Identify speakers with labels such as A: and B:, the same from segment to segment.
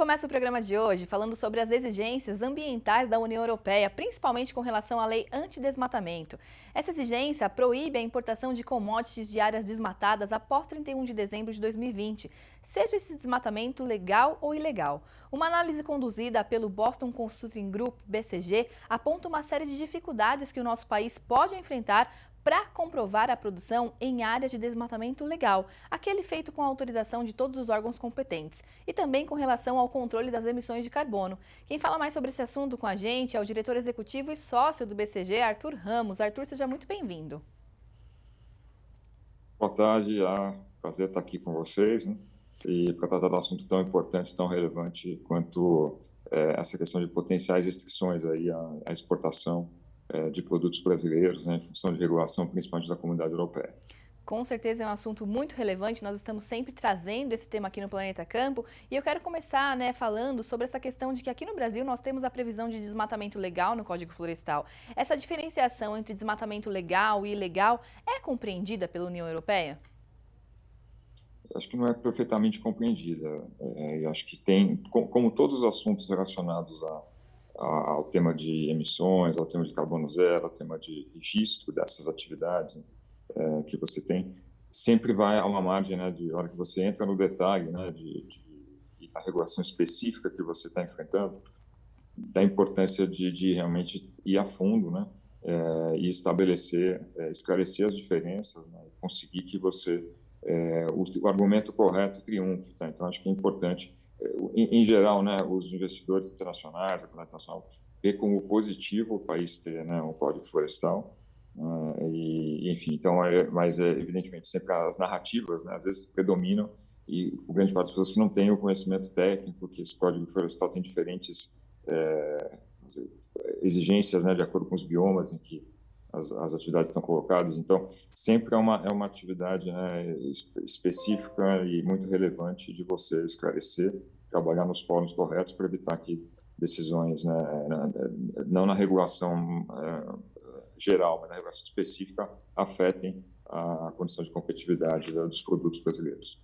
A: começo o programa de hoje falando sobre as exigências ambientais da União Europeia, principalmente com relação à lei antidesmatamento. Essa exigência proíbe a importação de commodities de áreas desmatadas após 31 de dezembro de 2020, seja esse desmatamento legal ou ilegal. Uma análise conduzida pelo Boston Consulting Group, BCG, aponta uma série de dificuldades que o nosso país pode enfrentar para comprovar a produção em áreas de desmatamento legal, aquele feito com a autorização de todos os órgãos competentes, e também com relação ao controle das emissões de carbono. Quem fala mais sobre esse assunto com a gente é o diretor executivo e sócio do BCG, Arthur Ramos. Arthur, seja muito bem-vindo.
B: Boa tarde, prazer estar aqui com vocês, né? E para tratar de um assunto tão importante, tão relevante quanto essa questão de potenciais restrições aí à exportação de produtos brasileiros, né, em função de regulação, principalmente da Comunidade Europeia.
A: Com certeza é um assunto muito relevante, nós estamos sempre trazendo esse tema aqui no Planeta Campo e eu quero começar, falando sobre essa questão de que aqui no Brasil nós temos a previsão de desmatamento legal no Código Florestal. Essa diferenciação entre desmatamento legal e ilegal é compreendida pela União Europeia?
B: Acho que não é perfeitamente compreendida. Eu acho que tem, como todos os assuntos relacionados ao tema de emissões, ao tema de carbono zero, ao tema de registro dessas atividades, né, que você tem, sempre vai a uma margem, né, de hora que você entra no detalhe, né, da regulação específica que você está enfrentando, da importância de realmente ir a fundo, né, e estabelecer, esclarecer as diferenças, né, e conseguir que você o argumento correto triunfe, tá? Então acho que é importante, em geral, né, os investidores internacionais, a comunidade internacional, ver como positivo o país ter, né, um código florestal, enfim, então, mas evidentemente sempre as narrativas, né, às vezes predominam e o grande parte das pessoas que não têm o conhecimento técnico, que esse código florestal tem diferentes exigências, né, de acordo com os biomas em que as atividades estão colocadas. Então, sempre é uma atividade, né, específica e muito relevante de você esclarecer, trabalhar nos fóruns corretos para evitar que decisões, né, não na regulação geral, mas na regulação específica, afetem a condição de competitividade dos produtos brasileiros.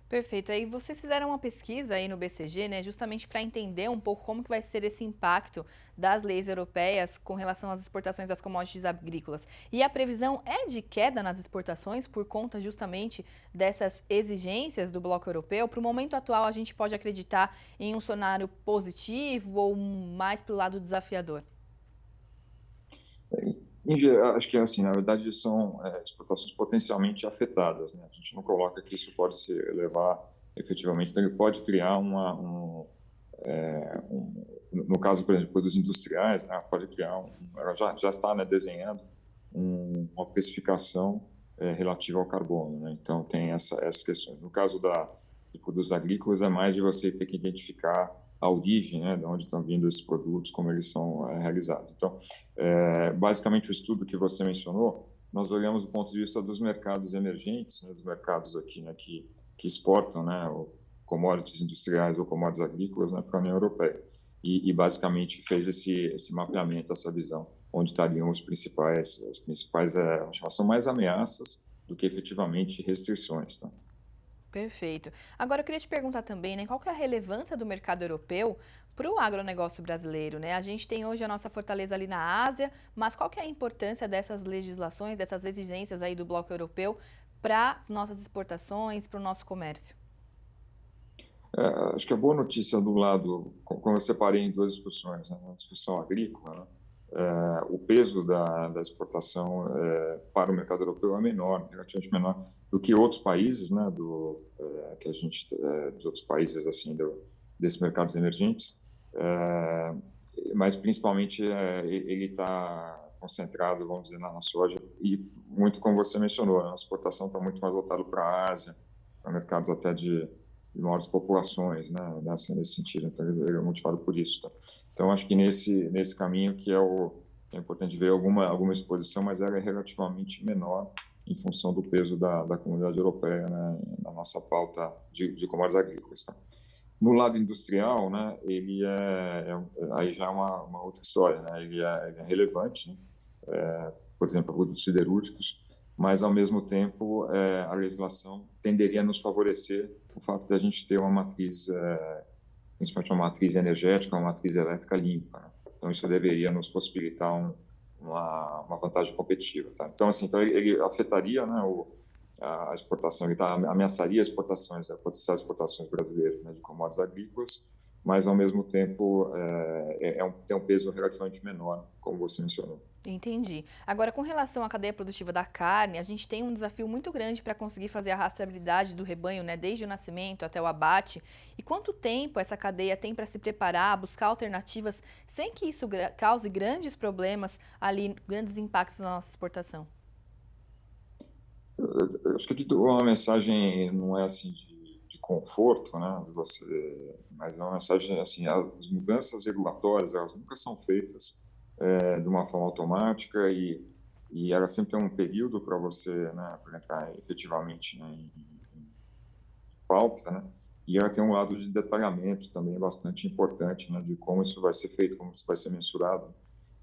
A: Perfeito. Aí vocês fizeram uma pesquisa aí no BCG, justamente para entender um pouco como que vai ser esse impacto das leis europeias com relação às exportações das commodities agrícolas. E a previsão é de queda nas exportações por conta justamente dessas exigências do bloco europeu. Para o momento atual, a gente pode acreditar em um cenário positivo ou mais para o lado desafiador?
B: Acho que, assim, na verdade, são exportações potencialmente afetadas, né? A gente não coloca que isso pode se levar efetivamente, então ele pode criar no caso, por exemplo, de produtos industriais, né, pode criar, ela já está, né, desenhando uma precificação relativa ao carbono, né? Então tem essas questões. No caso de produtos agrícolas, é mais de você ter que identificar a origem, né, de onde estão vindo esses produtos, como eles são realizados. Então, basicamente, o estudo que você mencionou, nós olhamos do ponto de vista dos mercados emergentes, né, dos mercados aqui, né, que exportam, né, commodities industriais ou commodities agrícolas, né, para a União Europeia. E basicamente fez esse mapeamento, essa visão, onde estariam as principais são mais ameaças do que efetivamente restrições, tá?
A: Perfeito. Agora eu queria te perguntar também, qual que é a relevância do mercado europeu para o agronegócio brasileiro, A gente tem hoje a nossa fortaleza ali na Ásia, mas qual que é a importância dessas legislações, dessas exigências aí do bloco europeu para as nossas exportações, para o nosso comércio?
B: Acho que a boa notícia do lado, como eu separei em duas discussões, né? Uma discussão agrícola, né? O peso da exportação para o mercado europeu é menor, relativamente menor do que outros países, né? Dos outros países assim desses mercados emergentes, mas principalmente ele está concentrado, vamos dizer, na soja e muito como você mencionou, né? A exportação está muito mais voltada para a Ásia, para mercados até de maiores populações, né, nesse sentido. Então, ele é motivado por isso. Tá? Então, acho que nesse caminho que é importante ver alguma exposição, mas ela é relativamente menor em função do peso da comunidade europeia, né, na nossa pauta de commodities agrícolas. Tá? No lado industrial, né, ele aí já é uma outra história, né, ele é relevante, né, por exemplo, produtos siderúrgicos, mas, ao mesmo tempo, a legislação tenderia a nos favorecer o fato de a gente ter uma matriz principalmente uma matriz energética, uma matriz elétrica limpa, né? Então, isso deveria nos possibilitar uma vantagem competitiva. Tá? Então, assim, ele afetaria, né, a exportação, ele ameaçaria as exportações, a potencial exportações brasileiras, né, de commodities agrícolas, mas, ao mesmo tempo, tem um peso relativamente menor, como você mencionou.
A: Entendi. Agora, com relação à cadeia produtiva da carne, a gente tem um desafio muito grande para conseguir fazer a rastreabilidade do rebanho, né, desde o nascimento até o abate. E quanto tempo essa cadeia tem para se preparar, buscar alternativas, sem que isso cause grandes problemas ali, grandes impactos na nossa exportação?
B: Eu acho que aqui uma mensagem não é assim de conforto, né, de você, mas é uma mensagem assim, as mudanças regulatórias, elas nunca são feitas de uma forma automática e ela sempre tem um período para você, né, para entrar efetivamente em pauta, né, e ela tem um lado de detalhamento também bastante importante, né, de como isso vai ser feito, como isso vai ser mensurado.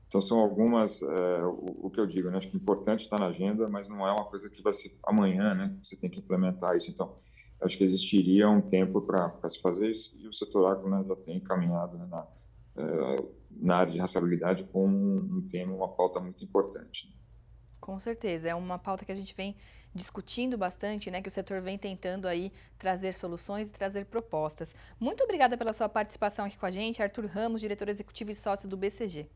B: Então, são algumas, o que eu digo, né? Acho que é importante estar na agenda, mas não é uma coisa que vai ser amanhã, né? Você tem que implementar isso. Então, acho que existiria um tempo para se fazer isso, e o setor agro, né, já tem encaminhado, né, na área de rastreabilidade com um tema, uma pauta muito importante.
A: Com certeza, é uma pauta que a gente vem discutindo bastante, né, que o setor vem tentando aí trazer soluções e trazer propostas. Muito obrigada pela sua participação aqui com a gente, Arthur Ramos, diretor executivo e sócio do BCG.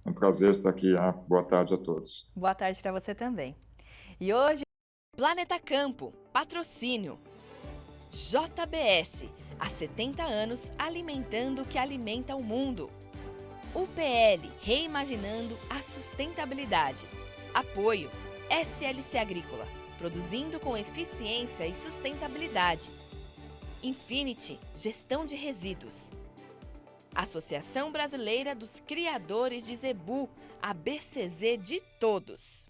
B: É um prazer estar aqui. Boa tarde a todos.
A: Boa tarde para você também. E hoje,
C: Planeta Campo, patrocínio. JBS, há 70 anos alimentando o que alimenta o mundo. UPL, reimaginando a sustentabilidade. Apoio, SLC Agrícola, produzindo com eficiência e sustentabilidade. Infinity, gestão de resíduos. Associação Brasileira dos Criadores de Zebu, a BCZ de todos.